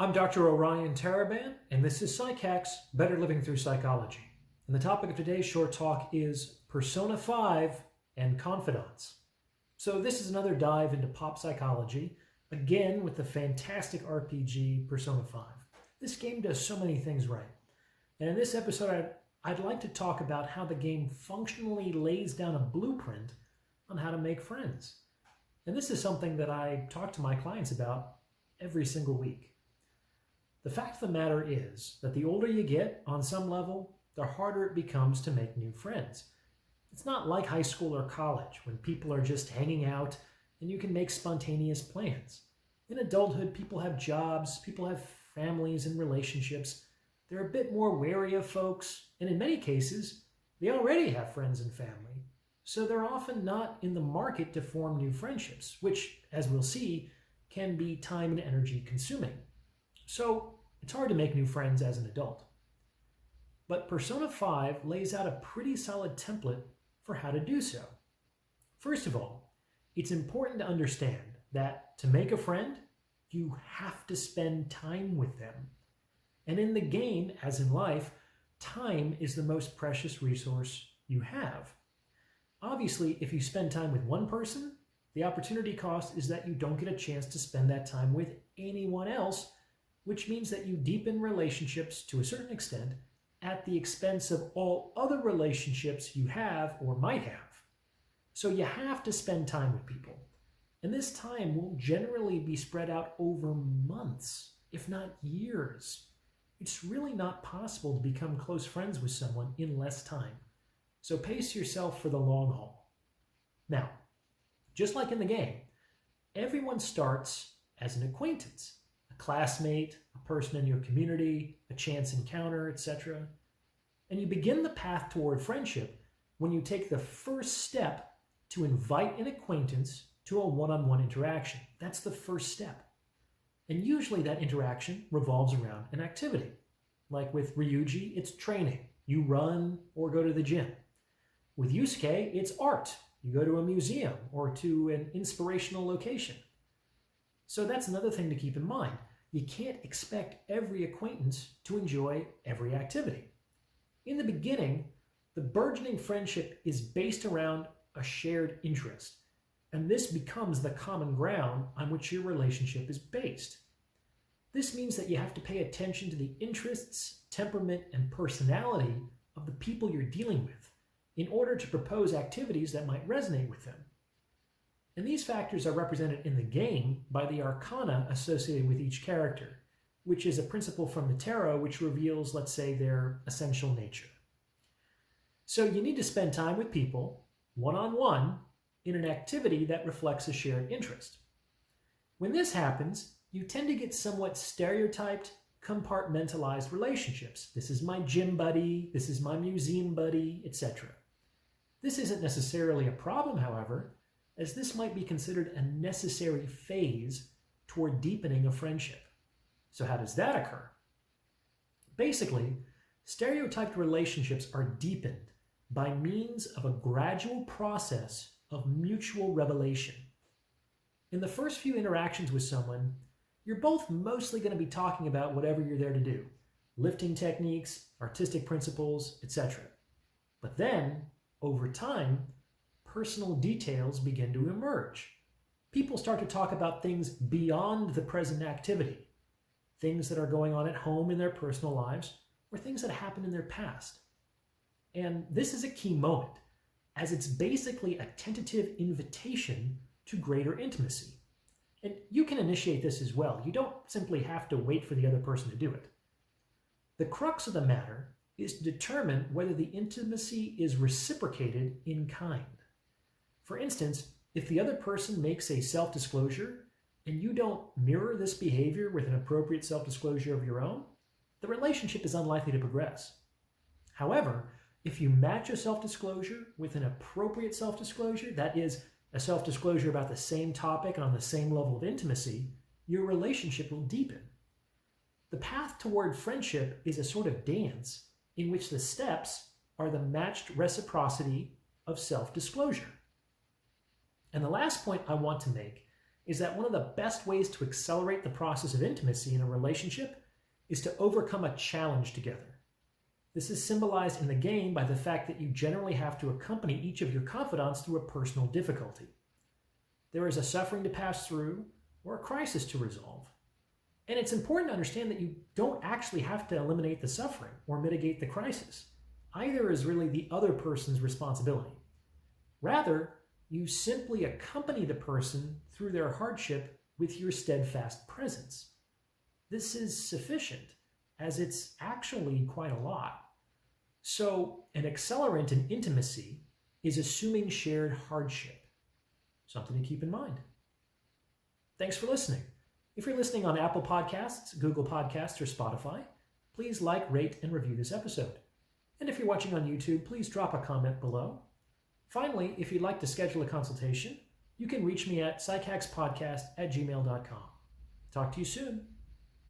I'm Dr. Orion Taraban, and this is Psychacks, Better Living Through Psychology. And the topic of today's short talk is Persona 5 and confidants. So this is another dive into pop psychology, again with the fantastic RPG Persona 5. This game does so many things right. And in this episode, I'd like to talk about how the game functionally lays down a blueprint on how to make friends. And this is something that I talk to my clients about every single week. The fact of the matter is that the older you get, on some level, the harder it becomes to make new friends. It's not like high school or college, when people are just hanging out and you can make spontaneous plans. In adulthood, people have jobs, people have families and relationships. They're a bit more wary of folks, and in many cases, they already have friends and family. So they're often not in the market to form new friendships, which, as we'll see, can be time and energy consuming. So it's hard to make new friends as an adult. But Persona 5 lays out a pretty solid template for how to do so. First of all, it's important to understand that to make a friend, you have to spend time with them. And in the game, as in life, time is the most precious resource you have. Obviously, if you spend time with one person, the opportunity cost is that you don't get a chance to spend that time with anyone else, which means that you deepen relationships to a certain extent at the expense of all other relationships you have or might have. So you have to spend time with people. And this time will generally be spread out over months, if not years. It's really not possible to become close friends with someone in less time. So pace yourself for the long haul. Now, just like in the game, everyone starts as an acquaintance. Classmate, a person in your community, a chance encounter, etc. And you begin the path toward friendship when you take the first step to invite an acquaintance to a one-on-one interaction. That's the first step. And usually that interaction revolves around an activity. Like with Ryuji, it's training. You run or go to the gym. With Yusuke, it's art. You go to a museum or to an inspirational location. So that's another thing to keep in mind. You can't expect every acquaintance to enjoy every activity. In the beginning, the burgeoning friendship is based around a shared interest, and this becomes the common ground on which your relationship is based. This means that you have to pay attention to the interests, temperament, and personality of the people you're dealing with in order to propose activities that might resonate with them. And these factors are represented in the game by the arcana associated with each character, which is a principle from the tarot which reveals, let's say, their essential nature. So you need to spend time with people, one-on-one, in an activity that reflects a shared interest. When this happens, you tend to get somewhat stereotyped, compartmentalized relationships. This is my gym buddy, this is my museum buddy, etc. This isn't necessarily a problem, however, as this might be considered a necessary phase toward deepening a friendship. So how does that occur? Basically, stereotyped relationships are deepened by means of a gradual process of mutual revelation. In the first few interactions with someone, you're both mostly going to be talking about whatever you're there to do, lifting techniques, artistic principles, etc. But then, over time, personal details begin to emerge. People start to talk about things beyond the present activity, things that are going on at home in their personal lives, or things that happened in their past. And this is a key moment, as it's basically a tentative invitation to greater intimacy. And you can initiate this as well. You don't simply have to wait for the other person to do it. The crux of the matter is to determine whether the intimacy is reciprocated in kind. For instance, if the other person makes a self-disclosure and you don't mirror this behavior with an appropriate self-disclosure of your own, the relationship is unlikely to progress. However, if you match a self-disclosure with an appropriate self-disclosure, that is, a self-disclosure about the same topic and on the same level of intimacy, your relationship will deepen. The path toward friendship is a sort of dance in which the steps are the matched reciprocity of self-disclosure. And the last point I want to make is that one of the best ways to accelerate the process of intimacy in a relationship is to overcome a challenge together. This is symbolized in the game by the fact that you generally have to accompany each of your confidants through a personal difficulty. There is a suffering to pass through or a crisis to resolve. And it's important to understand that you don't actually have to eliminate the suffering or mitigate the crisis. Either is really the other person's responsibility. Rather, you simply accompany the person through their hardship with your steadfast presence. This is sufficient, as it's actually quite a lot. So, an accelerant in intimacy is assuming shared hardship. Something to keep in mind. Thanks for listening. If you're listening on Apple Podcasts, Google Podcasts, or Spotify, please like, rate, and review this episode. And if you're watching on YouTube, please drop a comment below. Finally, if you'd like to schedule a consultation, you can reach me at psychackspodcast@gmail.com. Talk to you soon.